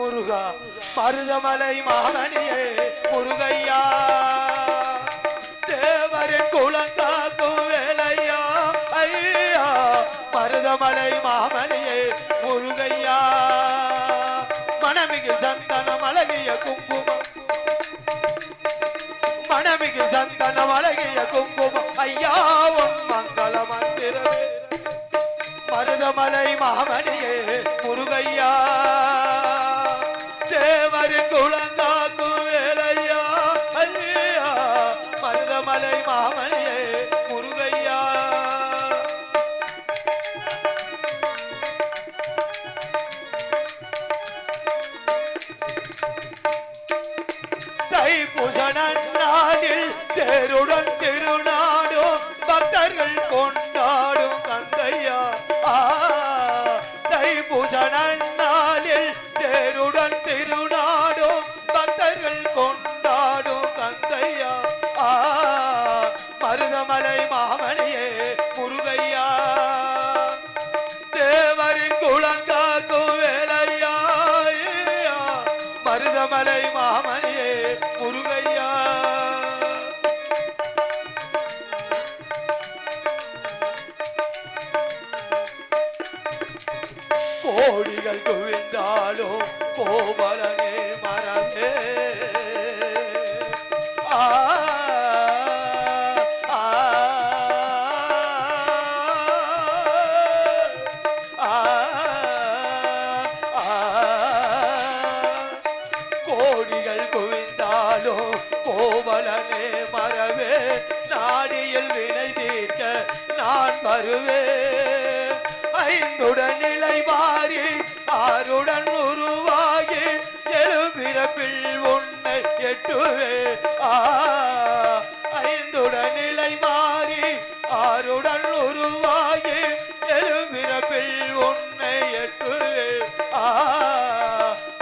முருகா மருதமலை மாமணியே முருகையா தேவரின் குலங்காக்கும் வேலையா ஐயா மருதமலை மாமணியே முருகையா மணமிகு சந்தனம் அழகிய குங்குமம் மணமிகு சந்தனம் அழகிய குங்குமம் ஐயா உன் மங்கள மந்திரமே மருதமலை மாமணியே முருகையா தேவரின் குலங்காக்கும் வேலையா ஐயா மருதமலை மாமணியே முருகையா தைப்பூச நன்னாளில் தேருடன் திருநாடும் பக்தர்கள் கொண்டாடும் கந்தையா தைப்பூச நன்னாளில் தேருடன் திருநாடும் பக்தர்கள் கொண்டாடும் கந்தையா மருதமலை மாமணியே முருகையா தேவரின் குலங்காக்கும் வேலையா மருதமலை மாமணியே முருகையா கோடிகள் குவிந்தாலும் கோவலனே மரமே கோடிகள் குவிந்தாலும் கோவலனே மரவே நாடியில் வினை தீர்க்க நான் வருவேன் ஐந்துடன் நிலை மாறி ஆறுடன் உருவாகி எழுபிறப்பில் உன்னை எட்டுவே ஐந்துடன் நிலை மாறி ஆறுடன் உருவாகி எழுபிறப்பில் உன்னை எட்டுவே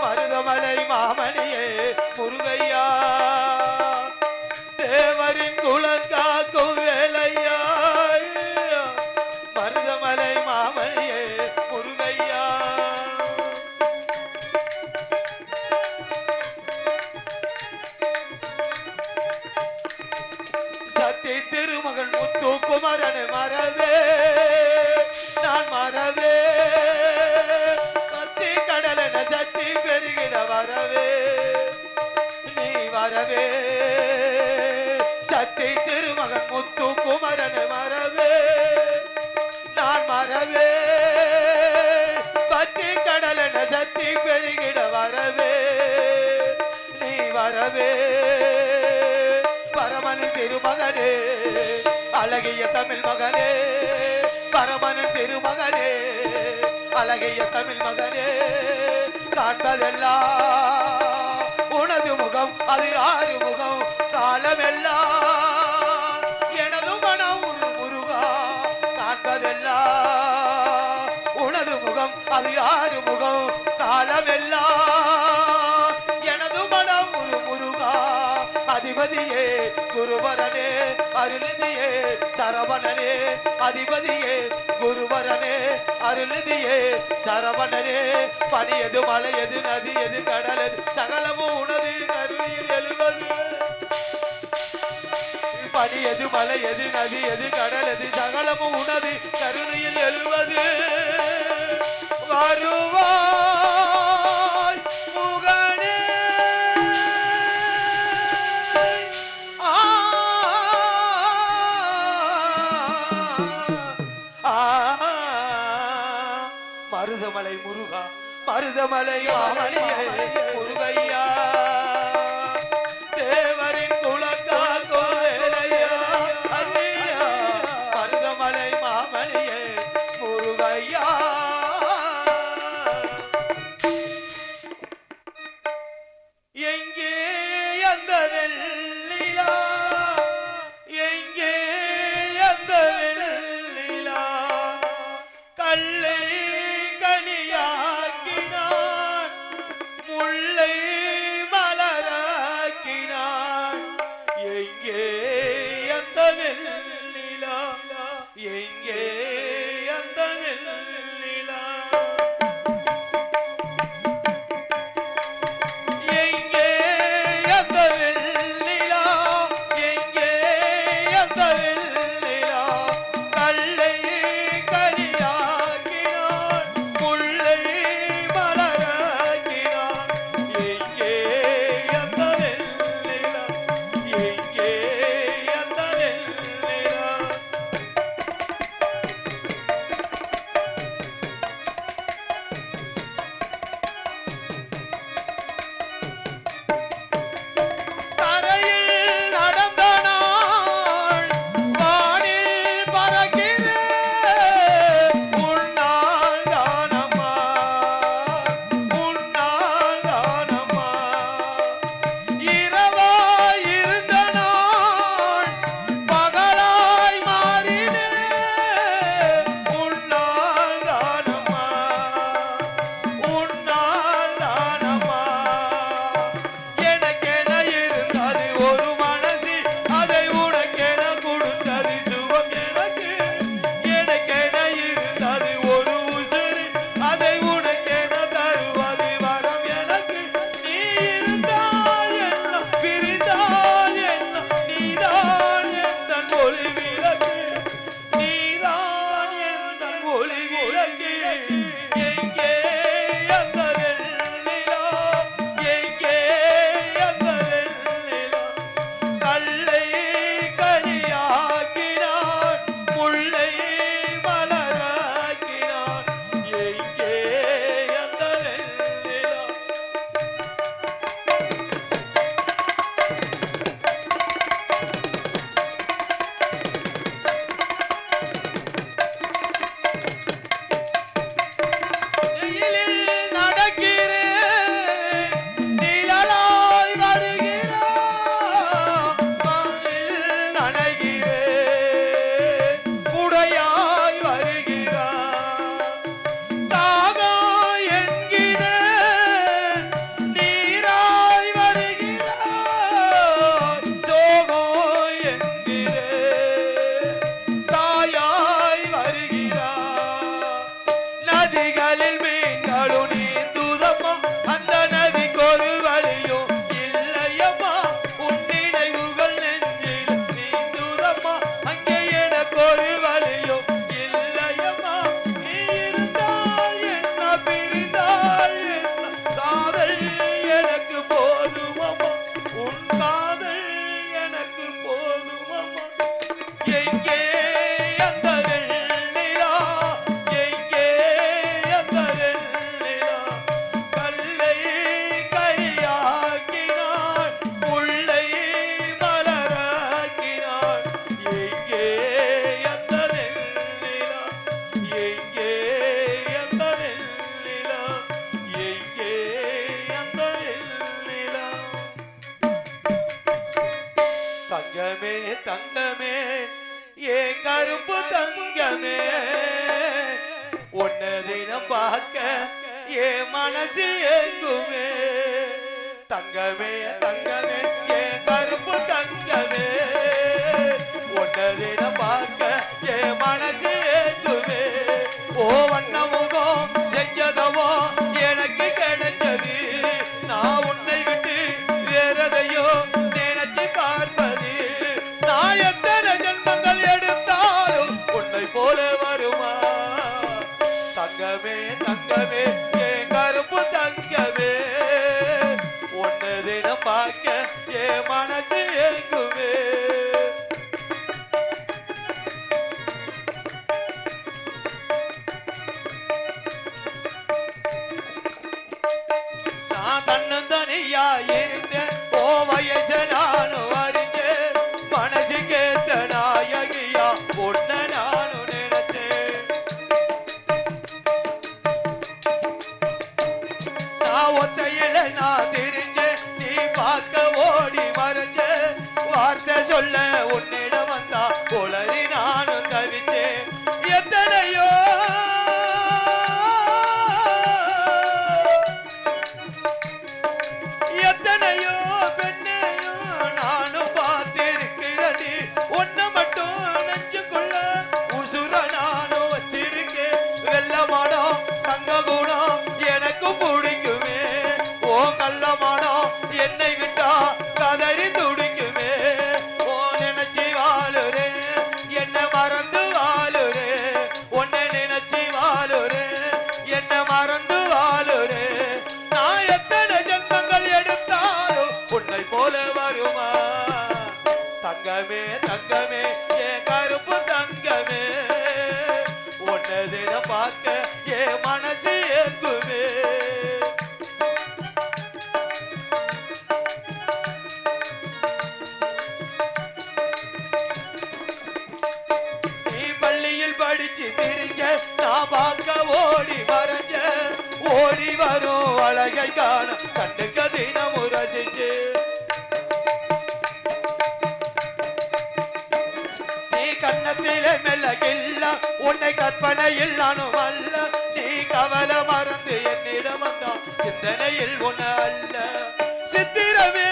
மருதமலை மாமணியே முருகையா தேவரின் குலங்காக்கும் வேலையா மருதமலை மாமணியே முருகையா சத்தி திருமகன் முத்து குமரன் மரவே நான் மரவே சத்தி கடலென சத்தி பெருகிற வரவே நீ வரவே சத்தி திருமகன் முத்து குமரன் மரவே நான் மரவே பத்தி கடலென சத்தி பெருகிட வரவே நீ வரவே பரமனின் திருமகனே அழகிய தமிழ் மகனே பரமனின் திருமகனே அழகிய தமிழ் மகனே காண்பதெல்லாம் உனது முகம் அது ஆறு முகம் காலமெல்லாம் எனது மனம் ஒரு முருகா காண்பதெல்லாம் உனது முகம் அது ஆறு முகம் காலமெல்லாம் எனது மனம் ஒரு முருகா அதிபதியே குருவரனே அருள்நிதியே சரவணனே அதிபதியே குருவரனே அருள்நிதியே சரவணனே பனியது மலையது நதியது கடலது சகலமும் உனது கருணையில் எழுவது பனியது மலையது நதியது கடலது சகலமும் உனது கருணையில் எழுவது வருவாய் முகனே மருதமலை முருகா மருதமலை மாமணியே முருகையா தேவரின் குலங்காக்கும் வேலையா ஐயா மருதமலை மாமணியே முருகையா எங்கே அந்த வெள்ளிலா எங்கே அந்த வெள்ளிலா கல்லை கனியாக்கினான் முல்லை பார்க்க என் மனசு எங்குமே தங்கமே தங்கமே என் கருப்பு தங்கமே உன்னை தினம் பார்க்க என் மனசு எங்குமே ஓ வண்ண முகம் செஞ்சதவோ எனக்கு கிடைச்சது நான் உன்னை விட்டு வேறதையோ நினைச்சு பார்ப்பது நான் எத்தனை ஜென்மங்கள் எடுத்தாலும் உன்னை போல வருமா தங்கமே தங்கமே என் கருப்பு தங்கமே உன்னை தினம் பார்க்க என் மனசு எங்குமே நான் தன்னந்தனியா இருந்தேன் ஓ வயச நானும் அறிஞ்சேன் மனசு கேத்த நாயகியா உன்னை நானும் நினைச்சேன் நான் ஒத்தையில நான் தெரிஞ்சேன் நீ பார்க்க ஓடி மறைஞ்ச வார்த்தை சொல்ல உன்னிடம் வந்தா உளறி நானும் தவிச்சேன் எத்தனையோ எத்தனையோ பெண்ணையோ நானும் பார்த்திருக்கிறடி ஒன்ன மட்டும் நெஞ்சுக்குள்ள உசுர நானும் வச்சிருக்கேன் வெள்ளமானம் தங்க குணம் எனக்கு பிடிக்குமே ஓ கள்ளமானம் என்னை விட்டா கதறி துடிக்குமே ஓ நினைச்சி வாழுறே என்ன மறந்து வாழுறே உன்னை நினைச்சி வாழுறே என்ன மறந்து வாழுறே நான் எத்தனை ஜென்மங்கள் எடுத்தாலும் உன்னை போல வருமா தங்கமே தங்கமே என் கருப்பு தங்கமே உன்னை தினம் பார்க்க என் மனசு எங்குமே நீ பள்ளியில் படிச்சு திரிஞ்ச நான் பார்க்க ஓடி மறைஞ்ச ஓடி வரும் அழகை காண கண்டுக்க தினமும் ரசிச்சு நீ கண்ணத்திலே மெல்ல கில்ல உன்னை கற்பனையில் நானும் அல்ல நீ கவலை மறந்து என்னிடம் வந்தா சிந்தனையில் உன்னை அல்ல சித்திரமே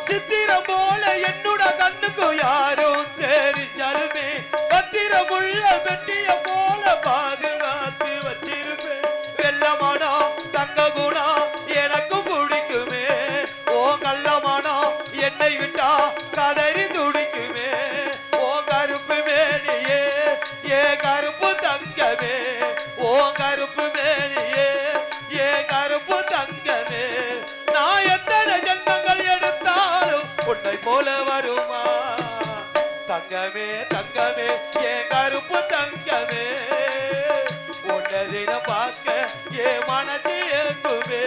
சித்திரம் போல என்னோட கண்ணுக்கு யாரும் தெரிஞ்சாலுமே பத்திரமுள்ள வெட்டிய போல பாதுகாத்து வச்சிருப்பேன் வெள்ளமானம் தங்க குணம் எனக்கு பிடிக்குமே ஓ கள்ளமானம் என்னை விட்டா கதறி துடிக்குமே ஓ கருப்பு மேனியே ஏ கருப்பு தங்கமே ஓ கருப்பு மேனியே ஏ கருப்பு தங்கமே நான் எத்தனை ஜென்மங்கள் எடுத்தாலும் உன்னை போல வருமா தங்கமே தங்கமே என் கருப்பு தங்கமே உன்னை தினம் பார்க்க என் மனசு எங்குமே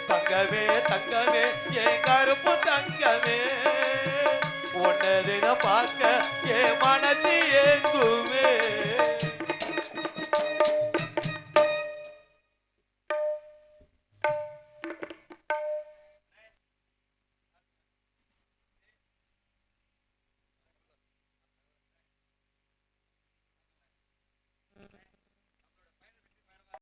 தங்கமே தங்கமே என் கருப்பு தங்கமே உன்னை தினம் பார்க்க என் மனசு எங்குமே